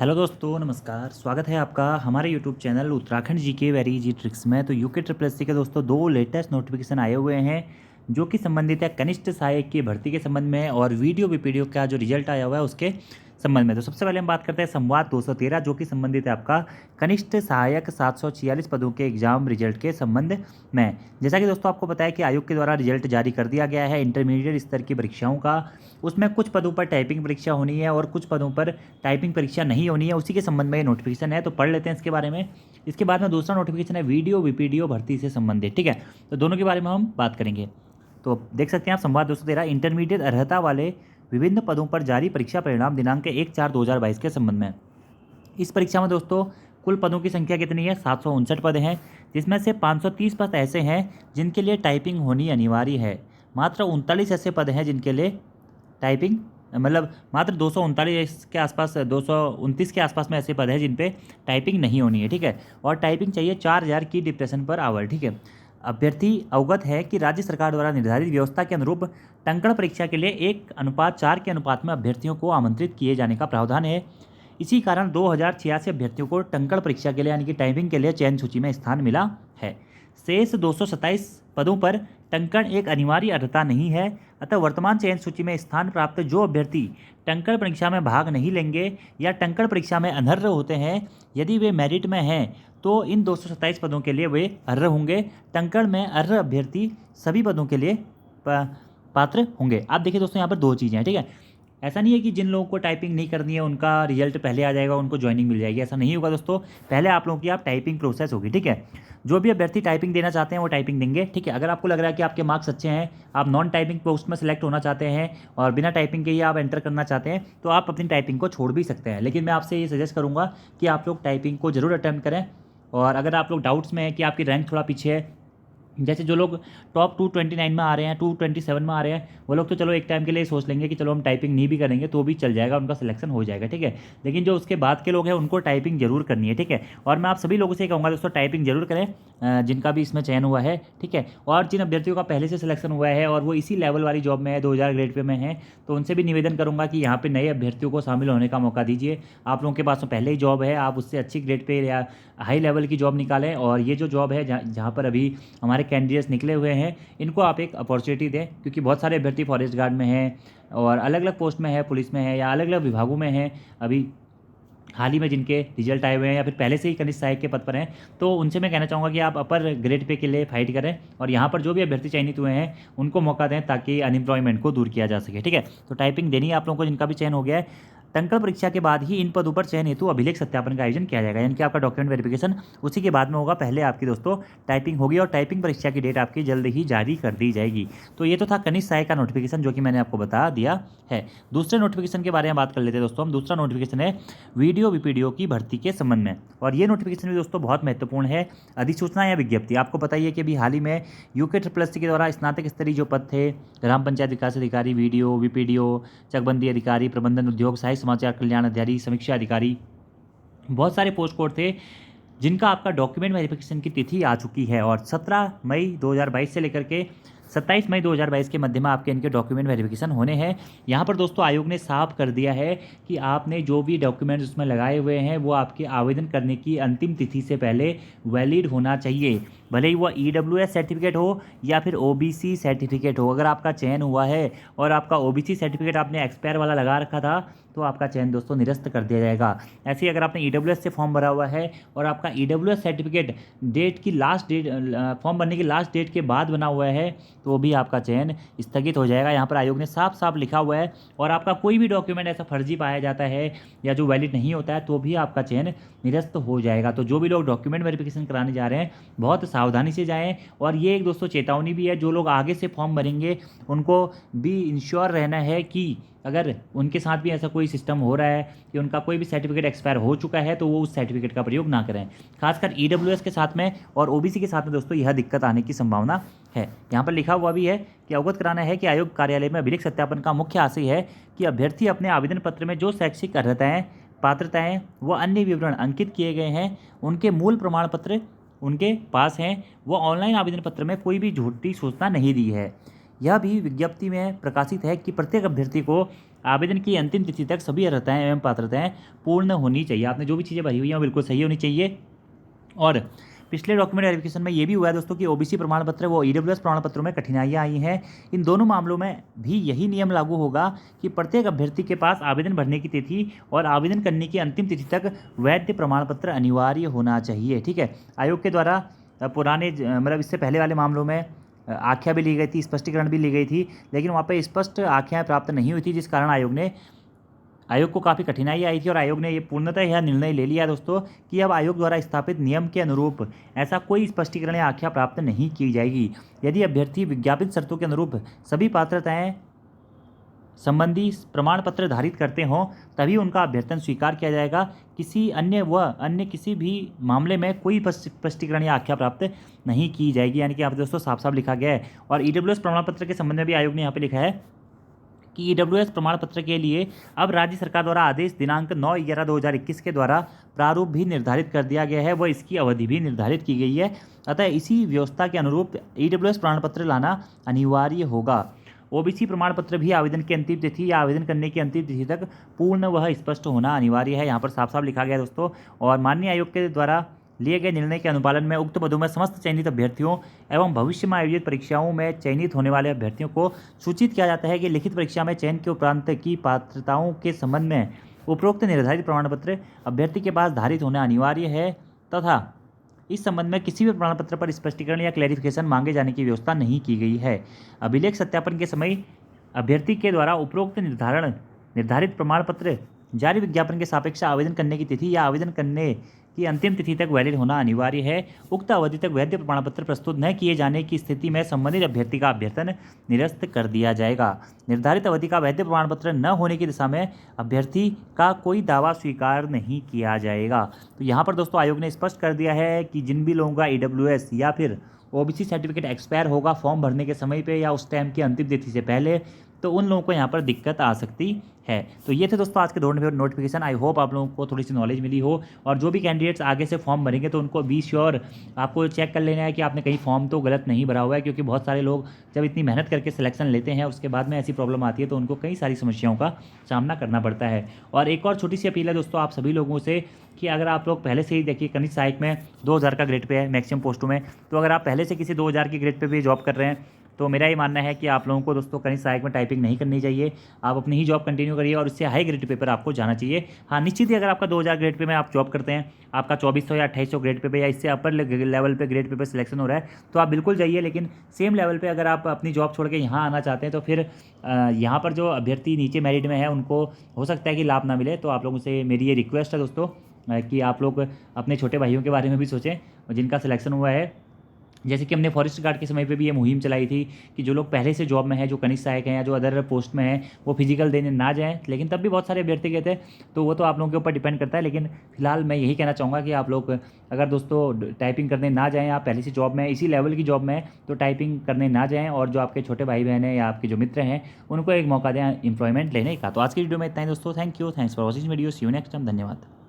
Hello दोस्तों, नमस्कार। स्वागत है आपका हमारे YouTube channel Uttarakhand GK very easy tricks में। तो यूके ट्रिपल एससी के दोस्तों दो लेटेस्ट नोटिफिकेशन आए हुए हैं जो कि संबंधित है कनिष्ठ सहायक की भर्ती के संबंध में और वीडियो बीपीडीओ का जो रिजल्ट आया हुआ है उसके संबंध में। तो सबसे पहले हम बात करते हैं संवाद 213 जो कि संबंधित है आपका कनिष्ठ सहायक 746 पदों के एग्जाम रिजल्ट के संबंध में। जैसा कि दोस्तों आपको पता है कि आयोग के द्वारा रिजल्ट जारी कर दिया गया है इंटरमीडिएट स्तर की परीक्षाओं का। उसमें कुछ पदों पर टाइपिंग परीक्षा होनी है और कुछ पदों पर टाइपिंग परीक्षा नहीं होनी है। उसी के संबंध में ये नोटिफिकेशन है, तो पढ़ लेते हैं इसके बारे में। इसके बाद में दूसरा नोटिफिकेशन है वीडियो बीपीडीओ भर्ती से संबंधित। ठीक है, तो दोनों के बारे में हम बात करेंगे। तो देख सकते हैं आप संवाद 213 इंटरमीडिएट अर्हता वाले विभिन्न पदों पर जारी परीक्षा परिणाम दिनांक 1/4/2022 के संबंध में। इस परीक्षा में दोस्तों कुल पदों की संख्या कितनी है? 759 पद हैं, जिसमें से 530 पद ऐसे हैं जिनके लिए टाइपिंग होनी अनिवार्य है। मात्र 39 ऐसे पद हैं जिनके लिए टाइपिंग मतलब मात्र 239 के आसपास 229 के आसपास में ऐसे पद हैं जिन पे टाइपिंग नहीं होनी है। ठीक है, और टाइपिंग चाहिए 4000 की डिप्रेशन पर आवर। ठीक है, अभ्यर्थी अवगत है कि राज्य सरकार द्वारा निर्धारित व्यवस्था के अनुरूप टंकण परीक्षा के लिए 1:4 के अनुपात में अभ्यर्थियों को आमंत्रित किए जाने का प्रावधान है। इसी कारण 2086 अभ्यर्थियों को टंकण परीक्षा के लिए यानी कि टाइपिंग के लिए चयन सूची में स्थान मिला है। शेष 227 पदों पर टंकण एक अनिवार्य अर्हता नहीं है। अतः वर्तमान चयन सूची में स्थान प्राप्त जो अभ्यर्थी टंकण परीक्षा में भाग नहीं लेंगे या टंकण परीक्षा में अनर्ह होते हैं, यदि वे मेरिट में हैं तो इन 227 पदों के लिए वे अर्ह होंगे। टंकण में अर्ह अभ्यर्थी सभी पदों के लिए पात्र होंगे। आप देखिए दोस्तों, यहाँ पर दो चीज़ें हैं। ठीक है, ऐसा नहीं है कि जिन लोगों को टाइपिंग नहीं करनी है उनका रिजल्ट पहले आ जाएगा, उनको ज्वाइनिंग मिल जाएगी। ऐसा नहीं होगा दोस्तों, पहले आप लोगों की आप टाइपिंग प्रोसेस होगी। ठीक है, जो भी अभ्यर्थी टाइपिंग देना चाहते हैं वो टाइपिंग देंगे। ठीक है, अगर आपको लग रहा है कि आपके मार्क्स अच्छे हैं, आप नॉन टाइपिंग पोस्ट में सेलेक्ट होना चाहते हैं और बिना टाइपिंग के ही आप एंटर करना चाहते हैं, तो आप अपनी टाइपिंग को छोड़ भी सकते हैं। लेकिन मैं आपसे ये सजेस्ट करूँगा कि आप लोग टाइपिंग को जरूर अटैम्प्ट करें। और अगर आप लोग डाउट्स में है कि आपकी रैंक थोड़ा पीछे है, जैसे जो लोग टॉप 229 में आ रहे हैं, 227 में आ रहे हैं, वो लोग तो चलो एक टाइम के लिए सोच लेंगे कि चलो हम टाइपिंग नहीं भी करेंगे तो भी चल जाएगा, उनका सिलेक्शन हो जाएगा। ठीक है, लेकिन जो उसके बाद के लोग हैं उनको टाइपिंग जरूर करनी है। ठीक है, और मैं आप सभी लोगों से कहूँगा दोस्तों टाइपिंग जरूर करें जिनका भी इसमें चयन हुआ है। ठीक है, और जिन अभ्यर्थियों का पहले से सिलेक्शन हुआ है और वो इसी लेवल वाली जॉब में है, 2000 ग्रेड पे में है, तो उनसे भी निवेदन करूँगा कि यहाँ पे नए अभ्यर्थियों को शामिल होने का मौका दीजिए। आप लोगों के पास में पहले ही जॉब है, आप उससे अच्छी ग्रेड पे या हाई लेवल की जॉब निकालें। और ये जो जॉब है जहाँ पर अभी हमारे कैंडिडेट्स निकले हुए हैं, इनको आप एक अपॉर्चुनिटी दें, क्योंकि बहुत सारे अभ्यर्थी फॉरेस्ट गार्ड में हैं और अलग अलग पोस्ट में है, पुलिस में है या अलग अलग विभागों में हैं अभी हाल ही में जिनके रिजल्ट आए हुए हैं या फिर पहले से ही कनिष्ठ सहायक के पद पर हैं। तो उनसे मैं कहना चाहूँगा कि आप अपर ग्रेड पे के लिए फाइट करें और यहाँ पर जो भी अभ्यर्थी चयनित हुए हैं उनको मौका दें ताकि अनएम्प्लॉयमेंट को दूर किया जा सके। ठीक है, तो टाइपिंग देनी है आप लोगों को जिनका भी चयन हो गया है। टंकण परीक्षा के बाद ही इन पदों पर चयन हेतु अभिलेख सत्यापन का आयोजन किया जाएगा, यानी कि आपका डॉक्यूमेंट वेरिफिकेशन उसी के बाद में होगा। पहले आपकी दोस्तों टाइपिंग होगी और टाइपिंग परीक्षा की डेट आपकी जल्द ही जारी कर दी जाएगी। तो ये तो था कनिष्ठ सहायक का नोटिफिकेशन जो कि मैंने आपको बता दिया है। दूसरे नोटिफिकेशन के बारे में बात कर लेते हैं दोस्तों हम। दूसरा नोटिफिकेशन है वीडियो बीपीडीओ की भर्ती के संबंध में, और ये नोटिफिकेशन भी दोस्तों बहुत महत्वपूर्ण है। अधिसूचना या विज्ञप्ति, आपको पता ही है कि अभी हाल ही में यूके ट्रिपल एससी के द्वारा स्नातक स्तरीय जो पद थे, ग्राम पंचायत विकास अधिकारी, वीडियो बीपीडीओ, चकबंदी अधिकारी, प्रबंधन उद्योग, सहायक समाचार कल्याण अधिकारी, समीक्षा अधिकारी, बहुत सारे पोस्ट कोड थे जिनका आपका डॉक्यूमेंट वेरिफिकेशन की तिथि आ चुकी है। और 17 मई 2022 से लेकर के 27 मई 2022 के मध्य में आपके इनके डॉक्यूमेंट वेरिफिकेशन होने हैं। यहाँ पर दोस्तों आयोग ने साफ कर दिया है कि आपने जो भी डॉक्यूमेंट्स उसमें लगाए हुए हैं वो आपके आवेदन करने की अंतिम तिथि से पहले वैलिड होना चाहिए, भले ही वो EWS सर्टिफिकेट हो या फिर OBC सर्टिफिकेट हो। अगर आपका चयन हुआ है और आपका OBC सर्टिफिकेट आपने एक्सपायर वाला लगा रखा था तो आपका चयन दोस्तों निरस्त कर दिया जाएगा। ऐसे ही अगर आपने EWS से फॉर्म भरा हुआ है और आपका EWS सर्टिफिकेट डेट की लास्ट डेट फॉर्म भरने की लास्ट डेट के बाद बना हुआ है तो भी आपका चयन स्थगित हो जाएगा। यहाँ पर आयोग ने साफ साफ लिखा हुआ है। और आपका कोई भी डॉक्यूमेंट ऐसा फर्जी पाया जाता है या जो वैलिड नहीं होता है तो भी आपका चयन निरस्त हो जाएगा। तो जो भी लोग डॉक्यूमेंट वेरिफिकेशन कराने जा रहे हैं बहुत सावधानी से जाएं। और ये एक दोस्तों चेतावनी भी है, जो लोग आगे से फॉर्म भरेंगे उनको भी इंश्योर रहना है कि अगर उनके साथ भी ऐसा कोई सिस्टम हो रहा है कि उनका कोई भी सर्टिफिकेट एक्सपायर हो चुका है तो वो उस सर्टिफिकेट का प्रयोग ना करें। खासकर EWS के साथ में और OBC के साथ में दोस्तों यह दिक्कत आने की संभावना है। यहाँ पर लिखा हुआ भी है कि अवगत कराना है कि आयोग कार्यालय में अभिलेख सत्यापन का मुख्य आशय है कि अभ्यर्थी अपने आवेदन पत्र में जो शैक्षिक अर्हताएँ, पात्रताएँ व अन्य विवरण अंकित किए गए हैं उनके मूल प्रमाण पत्र उनके पास हैं। वो ऑनलाइन आवेदन पत्र में कोई भी झूठी सूचना नहीं दी है। यह भी विज्ञप्ति में प्रकाशित है कि प्रत्येक अभ्यर्थी को आवेदन की अंतिम तिथि तक सभी अर्हताएं एवं पात्रताएं पूर्ण होनी चाहिए। आपने जो भी चीज़ें भरी हुई हैं वो बिल्कुल सही होनी चाहिए। और पिछले डॉक्यूमेंट वेरिफिकेशन में ये भी हुआ है दोस्तों कि ओबीसी प्रमाण पत्र वो ईडब्ल्यूएस प्रमाण पत्रों में कठिनाइयाँ आई हैं। इन दोनों मामलों में भी यही नियम लागू होगा कि प्रत्येक अभ्यर्थी के पास आवेदन भरने की तिथि और आवेदन करने की अंतिम तिथि तक वैध प्रमाण पत्र अनिवार्य होना चाहिए। ठीक है, आयोग के द्वारा पुराने मतलब इससे पहले वाले मामलों में आख्या भी ली गई थी, स्पष्टीकरण भी ली गई थी, लेकिन वहाँ पे स्पष्ट आख्याएँ प्राप्त नहीं हुई थी, जिस कारण आयोग को काफ़ी कठिनाई आई थी और आयोग ने ये पूर्णतः यह निर्णय ले लिया दोस्तों कि अब आयोग द्वारा स्थापित नियम के अनुरूप ऐसा कोई स्पष्टीकरण या आख्या प्राप्त नहीं की जाएगी। यदि अभ्यर्थी विज्ञापित शर्तों के अनुरूप सभी पात्रताएं संबंधी प्रमाण पत्र धारित करते हों तभी उनका अभ्यर्थन स्वीकार किया जाएगा। किसी अन्य किसी भी मामले में कोई स्पष्टीकरण या आख्या प्राप्त नहीं की जाएगी। यानी कि यहाँ पर दोस्तों साफ साफ लिखा गया है। और ईडब्ल्यूएस प्रमाण पत्र के संबंध में भी आयोग ने यहाँ पे लिखा है कि ईडब्ल्यूएस प्रमाण पत्र के लिए अब राज्य सरकार द्वारा आदेश दिनांक 9/11/2021 के द्वारा प्रारूप भी निर्धारित कर दिया गया है व इसकी अवधि भी निर्धारित की गई है। अतः इसी व्यवस्था के अनुरूप ईडब्ल्यूएस प्रमाण पत्र लाना अनिवार्य होगा। ओबीसी प्रमाण पत्र भी आवेदन की अंतिम तिथि या आवेदन करने की अंतिम तिथि तक पूर्ण व स्पष्ट होना अनिवार्य है। यहाँ पर साफ साफ लिखा गया है दोस्तों। और माननीय आयोग के द्वारा लिए गए निर्णय के अनुपालन में उक्त पदों में समस्त चयनित अभ्यर्थियों एवं भविष्य में आयोजित परीक्षाओं में चयनित होने वाले अभ्यर्थियों को सूचित किया जाता है कि लिखित परीक्षा में चयन के उपरांत की पात्रताओं के संबंध में उपरोक्त निर्धारित प्रमाण पत्र अभ्यर्थी के पास धारित होना अनिवार्य है तथा इस संबंध में किसी भी प्रमाण पत्र पर स्पष्टीकरण या क्लैरिफिकेशन मांगे जाने की व्यवस्था नहीं की गई है। अभिलेख सत्यापन के समय अभ्यर्थी के द्वारा उपरोक्त निर्धारित प्रमाण पत्र जारी विज्ञापन के सापेक्ष आवेदन करने की तिथि या आवेदन करने की अंतिम तिथि तक वैलिड होना अनिवार्य है। उक्त अवधि तक वैध प्रमाण पत्र प्रस्तुत न किए जाने की स्थिति में संबंधित अभ्यर्थी का अभ्यर्थन निरस्त कर दिया जाएगा। निर्धारित अवधि का वैध प्रमाण पत्र न होने की दिशा में अभ्यर्थी का कोई दावा स्वीकार नहीं किया जाएगा। तो यहाँ पर दोस्तों आयोग ने स्पष्ट कर दिया है कि जिन भी लोगों का ईडब्ल्यूएस या फिर ओबीसी सर्टिफिकेट एक्सपायर होगा फॉर्म भरने के समय पे या उस टाइम की अंतिम तिथि से पहले, तो उन लोगों को यहाँ पर दिक्कत आ सकती है। तो ये थे दोस्तों आज के दो नोटिफिकेशन। आई होप आप लोगों को थोड़ी सी नॉलेज मिली हो। और जो भी कैंडिडेट्स आगे से फॉर्म भरेंगे तो उनको बी श्योर आपको चेक कर लेना है कि आपने कहीं फॉर्म तो गलत नहीं भरा हुआ है, क्योंकि बहुत सारे लोग जब इतनी मेहनत करके सिलेक्शन लेते हैं उसके बाद में ऐसी प्रॉब्लम आती है तो उनको कई सारी समस्याओं का सामना करना पड़ता है। और एक और छोटी सी अपील है दोस्तों आप सभी लोगों से कि अगर आप लोग पहले से ही देखिए कनिष्ठ सहायक में 2000 का ग्रेड पे है मैक्सिमम पोस्टों में, तो अगर आप पहले से किसी 2000 की ग्रेड पे भी जॉब कर रहे हैं तो मेरा ये मानना है कि आप लोगों को दोस्तों कनिष्ठ सहायक में टाइपिंग नहीं करनी चाहिए। आप अपनी ही जॉब कंटिन्यू करिए और इससे हाई ग्रेड पे पर आपको जाना चाहिए। हाँ निश्चित ही अगर आपका 2000 ग्रेड पे में आप जॉब करते हैं, आपका 2400 या 2800 ग्रेड पे या इससे अपर लेवल पे ग्रेड पे सिलेक्शन हो रहा है तो आप बिल्कुल जाइए। लेकिन सेम लेवल पे अगर आप अपनी जॉब छोड़ के यहाँ आना चाहते हैं तो फिर यहाँ पर जो अभ्यर्थी नीचे मेरिट में है उनको हो सकता है कि लाभ ना मिले। तो आप लोगों से मेरी ये रिक्वेस्ट है दोस्तों कि आप लोग अपने छोटे भाइयों के बारे में भी सोचें जिनका सिलेक्शन हुआ है। जैसे कि हमने फॉरेस्ट गार्ड के समय पे भी ये मुहिम चलाई थी कि जो लोग पहले से जॉब में हैं, जो कनिष्ठ सहायक हैं या जो अदर पोस्ट में हैं, वो फिजिकल देने ना जाएं। लेकिन तब भी बहुत सारे अभ्यर्थी गए थे, तो वो तो आप लोगों के ऊपर डिपेंड करता है। लेकिन फिलहाल मैं यही कहना चाहूँगा कि आप लोग अगर दोस्तों टाइपिंग करने ना जाएँ, आप पहले से जॉब में इसी लेवल की जॉब में तो टाइपिंग करने ना जाएँ। और जो आपके छोटे भाई बहन हैं या आपके जो मित्र हैं उनको एक मौका दें एम्प्लॉयमेंट लेने का। तो आज की वीडियो में इतना ही दोस्तों। Thank you, thanks for watching video. See you next time. धन्यवाद।